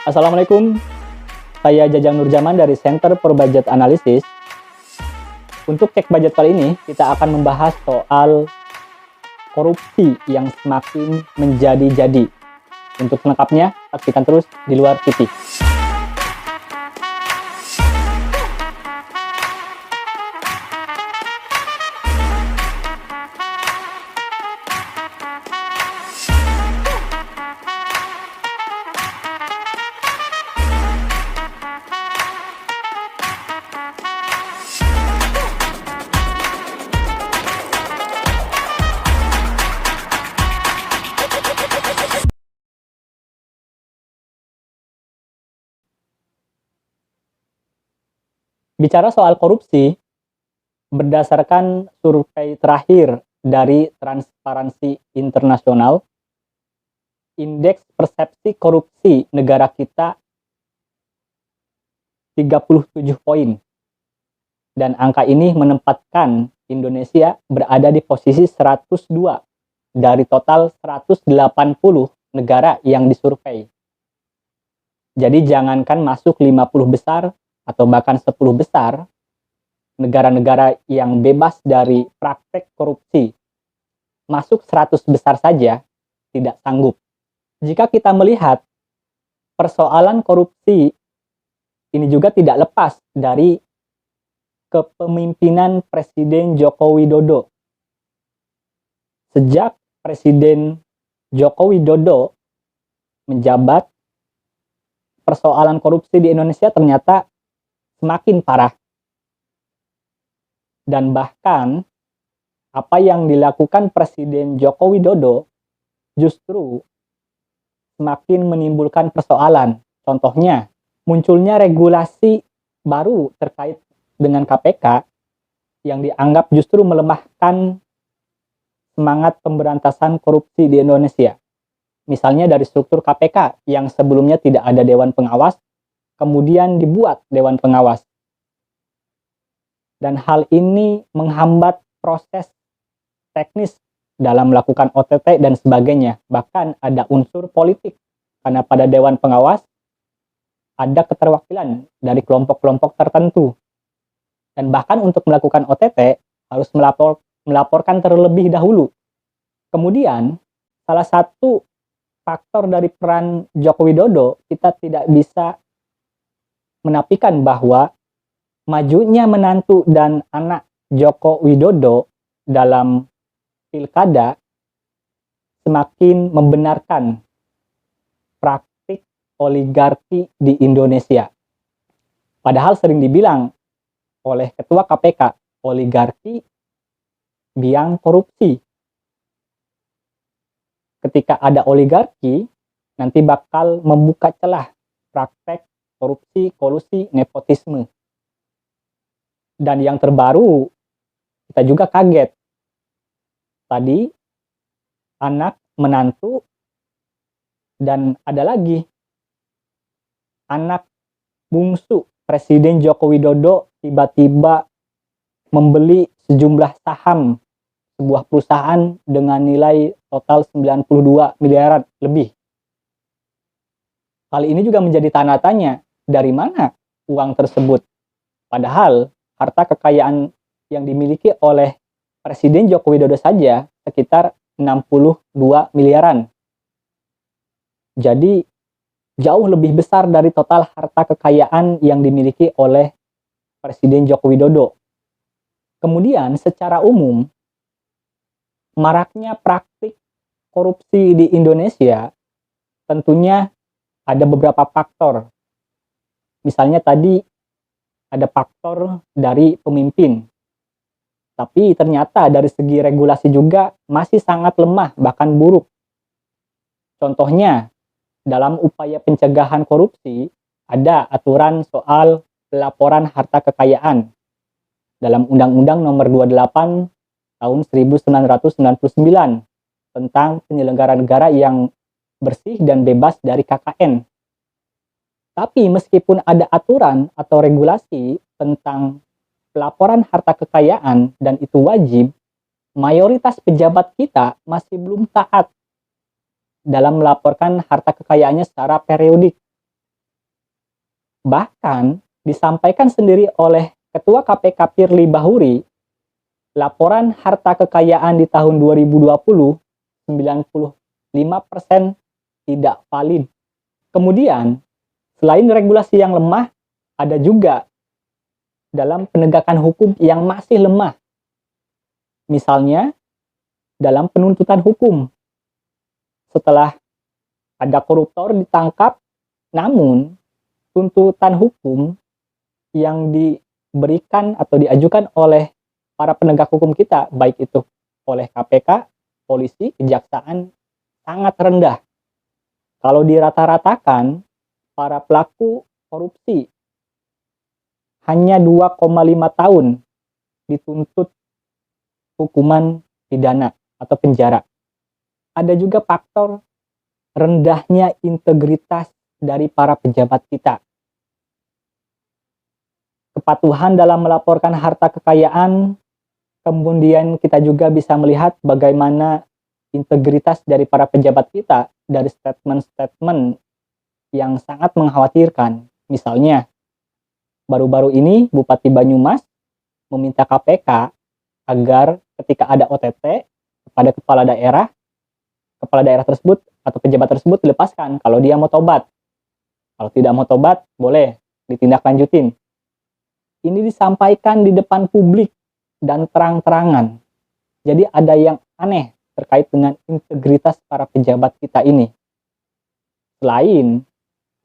Assalamualaikum, saya Jajang Nurjaman dari Center for Budget Analysis. Untuk cek budget kali ini, kita akan membahas soal korupsi yang semakin menjadi-jadi. Untuk selengkapnya, saksikan terus di luar TV. Bicara soal korupsi, berdasarkan survei terakhir dari Transparansi Internasional, indeks persepsi korupsi negara kita 37 poin. Dan angka ini menempatkan Indonesia berada di posisi 102 dari total 180 negara yang disurvei. Jadi jangankan masuk 50 besar atau bahkan 10 besar, negara-negara yang bebas dari praktek korupsi masuk 100 besar saja tidak sanggup. Jika kita melihat persoalan korupsi ini juga tidak lepas dari kepemimpinan Presiden Joko Widodo. Sejak Presiden Joko Widodo menjabat, persoalan korupsi di Indonesia ternyata semakin parah. Dan bahkan apa yang dilakukan Presiden Joko Widodo justru semakin menimbulkan persoalan. Contohnya, munculnya regulasi baru terkait dengan KPK yang dianggap justru melemahkan semangat pemberantasan korupsi di Indonesia. Misalnya dari struktur KPK yang sebelumnya tidak ada Dewan Pengawas, kemudian dibuat Dewan Pengawas. Dan hal ini menghambat proses teknis dalam melakukan OTT dan sebagainya. Bahkan ada unsur politik, karena pada Dewan Pengawas ada keterwakilan dari kelompok-kelompok tertentu. Dan bahkan untuk melakukan OTT harus melaporkan terlebih dahulu. Kemudian, salah satu faktor dari peran Joko Widodo, kita tidak bisa menafikan bahwa majunya menantu dan anak Joko Widodo dalam pilkada semakin membenarkan praktik oligarki di Indonesia. Padahal sering dibilang oleh Ketua KPK, oligarki biang korupsi. Ketika ada oligarki, nanti bakal membuka celah praktek korupsi, kolusi, nepotisme. Dan yang terbaru, kita juga kaget. Tadi, anak, menantu, dan ada lagi, anak bungsu Presiden Joko Widodo tiba-tiba membeli sejumlah saham sebuah perusahaan dengan nilai total 92 miliaran lebih. Hal ini juga menjadi tanda tanya, dari mana uang tersebut? Padahal harta kekayaan yang dimiliki oleh Presiden Joko Widodo saja sekitar 62 miliaran. Jadi jauh lebih besar dari total harta kekayaan yang dimiliki oleh Presiden Joko Widodo. Kemudian secara umum, maraknya praktik korupsi di Indonesia tentunya ada beberapa faktor. Misalnya tadi ada faktor dari pemimpin. Tapi ternyata dari segi regulasi juga masih sangat lemah, bahkan buruk. Contohnya, dalam upaya pencegahan korupsi, ada aturan soal pelaporan harta kekayaan dalam Undang-Undang Nomor 28 tahun 1999 tentang penyelenggaraan negara yang bersih dan bebas dari KKN. Tapi meskipun ada aturan atau regulasi tentang pelaporan harta kekayaan dan itu wajib, mayoritas pejabat kita masih belum taat dalam melaporkan harta kekayaannya secara periodik. Bahkan disampaikan sendiri oleh Ketua KPK Firly Bahuri, laporan harta kekayaan di tahun 2020 95% tidak valid. Kemudian, selain regulasi yang lemah, ada juga dalam penegakan hukum yang masih lemah. Misalnya, dalam penuntutan hukum. Setelah ada koruptor ditangkap, namun tuntutan hukum yang diberikan atau diajukan oleh para penegak hukum kita, baik itu oleh KPK, polisi, kejaksaan, sangat rendah. Kalau dirata-ratakan, para pelaku korupsi hanya 2,5 tahun dituntut hukuman pidana atau penjara. Ada juga faktor rendahnya integritas dari para pejabat kita. Kepatuhan dalam melaporkan harta kekayaan, kemudian kita juga bisa melihat bagaimana integritas dari para pejabat kita dari statement-statement yang sangat mengkhawatirkan. Misalnya, baru-baru ini Bupati Banyumas meminta KPK agar ketika ada OTT kepada kepala daerah tersebut atau pejabat tersebut dilepaskan kalau dia mau tobat. Kalau tidak mau tobat, boleh ditindaklanjutin. Ini disampaikan di depan publik dan terang-terangan. Jadi ada yang aneh terkait dengan integritas para pejabat kita ini. Selain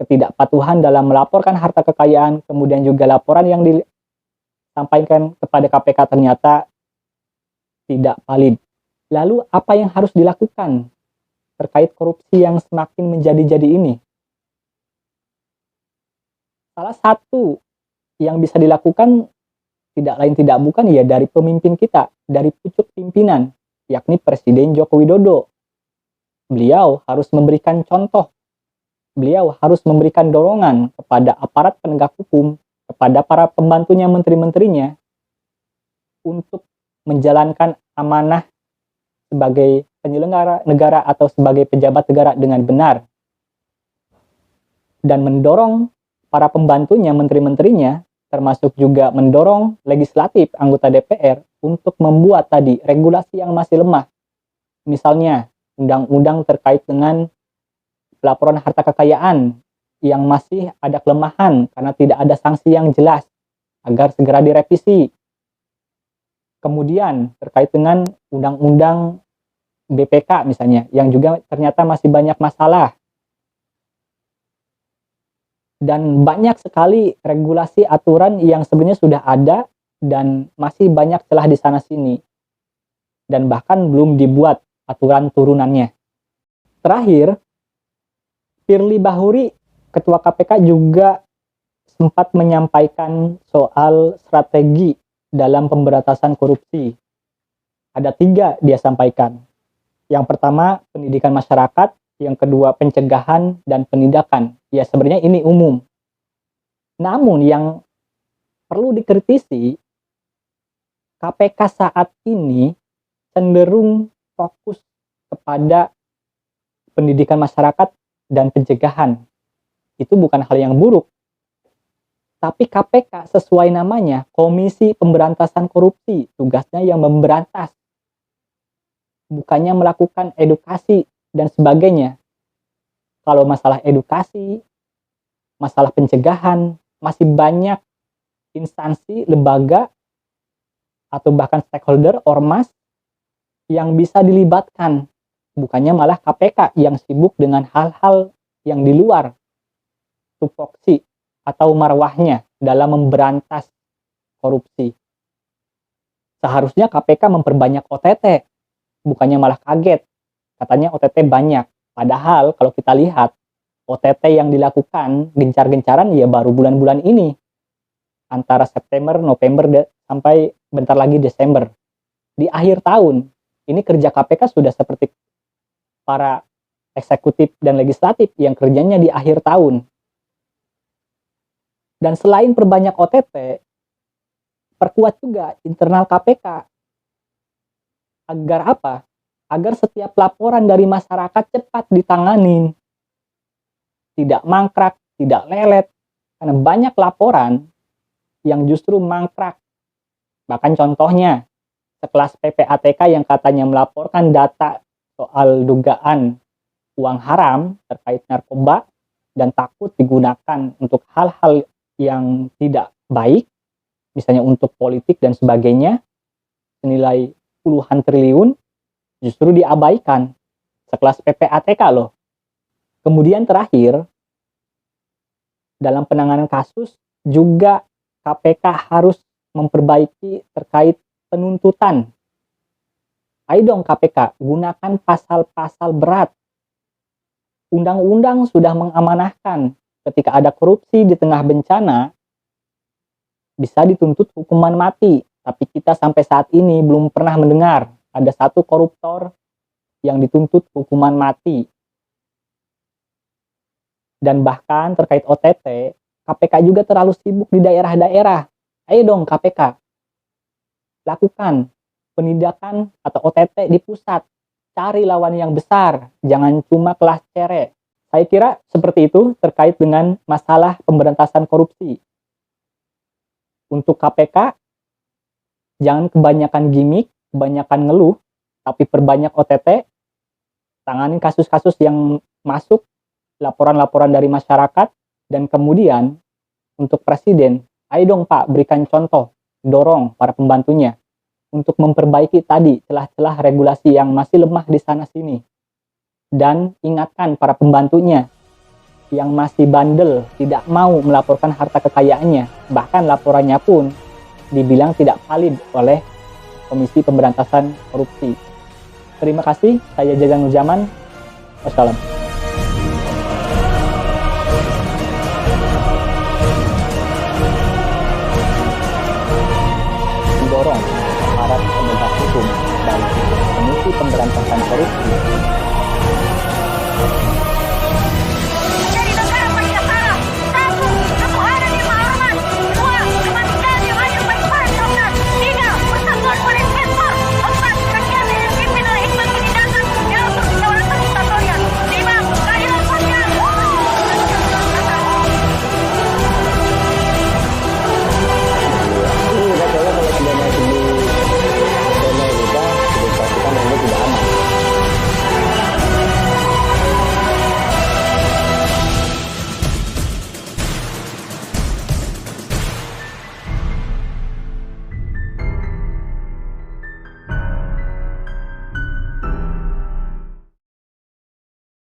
ketidakpatuhan dalam melaporkan harta kekayaan, kemudian juga laporan yang disampaikan kepada KPK ternyata tidak valid. Lalu apa yang harus dilakukan terkait korupsi yang semakin menjadi-jadi ini? Salah satu yang bisa dilakukan tidak lain tidak bukan ya dari pemimpin kita, dari pucuk pimpinan, yakni Presiden Joko Widodo. Beliau harus memberikan contoh, beliau harus memberikan dorongan kepada aparat penegak hukum, kepada para pembantunya, menteri-menterinya, untuk menjalankan amanah sebagai penyelenggara negara atau sebagai pejabat negara dengan benar, dan mendorong para pembantunya, menteri-menterinya, termasuk juga mendorong legislatif, anggota DPR, untuk membuat tadi regulasi yang masih lemah. Misalnya, undang-undang terkait dengan pelaporan harta kekayaan yang masih ada kelemahan karena tidak ada sanksi yang jelas, agar segera direvisi. Kemudian, terkait dengan undang-undang BPK misalnya, yang juga ternyata masih banyak masalah. Dan banyak sekali regulasi aturan yang sebenarnya sudah ada dan masih banyak celah di sana sini. Dan bahkan belum dibuat aturan turunannya. Terakhir, Firly Bahuri, Ketua KPK juga sempat menyampaikan soal strategi dalam pemberantasan korupsi. Ada 3 dia sampaikan. Yang pertama, pendidikan masyarakat. Yang kedua, pencegahan dan penindakan. Ya sebenarnya ini umum. Namun yang perlu dikritisi, KPK saat ini cenderung fokus kepada pendidikan masyarakat dan pencegahan. Itu bukan hal yang buruk. Tapi KPK sesuai namanya, Komisi Pemberantasan Korupsi, tugasnya yang memberantas. Bukannya melakukan edukasi dan sebagainya. Kalau masalah edukasi, masalah pencegahan, masih banyak instansi, lembaga, atau bahkan stakeholder, ormas, yang bisa dilibatkan. Bukannya malah KPK yang sibuk dengan hal-hal yang di luar tupoksi atau marwahnya dalam memberantas korupsi. Seharusnya KPK memperbanyak OTT, bukannya malah kaget. Katanya OTT banyak. Padahal kalau kita lihat, OTT yang dilakukan gencar-gencaran ya baru bulan-bulan ini. Antara September, November, sampai bentar lagi Desember. Di akhir tahun, ini kerja KPK sudah seperti para eksekutif dan legislatif yang kerjanya di akhir tahun. Dan selain perbanyak OTT, perkuat juga internal KPK. Agar apa? Agar setiap laporan dari masyarakat cepat ditanganin. Tidak mangkrak, tidak lelet, Karena banyak laporan yang justru mangkrak. Bahkan contohnya, sekelas PPATK yang katanya melaporkan data soal dugaan uang haram terkait narkoba dan takut digunakan untuk hal-hal yang tidak baik, misalnya untuk politik dan sebagainya, senilai puluhan triliun, justru diabaikan. Sekelas PPATK loh. Kemudian terakhir, dalam penanganan kasus juga KPK harus memperbaiki terkait penuntutan. Ayo dong KPK, gunakan pasal-pasal berat. Undang-undang sudah mengamanahkan ketika ada korupsi di tengah bencana, bisa dituntut hukuman mati. Tapi kita sampai saat ini belum pernah mendengar ada satu koruptor yang dituntut hukuman mati. Dan bahkan terkait OTT, KPK juga terlalu sibuk di daerah-daerah. Ayo dong KPK, lakukan penindakan atau OTT di pusat. Cari lawan yang besar, jangan cuma kelas cere. Saya kira seperti itu terkait dengan masalah pemberantasan korupsi. Untuk KPK, jangan kebanyakan gimmick, kebanyakan ngeluh, tapi perbanyak OTT, tangani kasus-kasus yang masuk, laporan-laporan dari masyarakat, dan kemudian untuk presiden, ayo dong Pak, berikan contoh, dorong para pembantunya untuk memperbaiki tadi celah-celah regulasi yang masih lemah di sana-sini. Dan ingatkan para pembantunya yang masih bandel, tidak mau melaporkan harta kekayaannya, bahkan laporannya pun dibilang tidak valid oleh Komisi Pemberantasan Korupsi. Terima kasih, saya Jagan Nurjaman. Wassalam. Mendorong aparat penegak hukum dan Komisi Pemberantasan Korupsi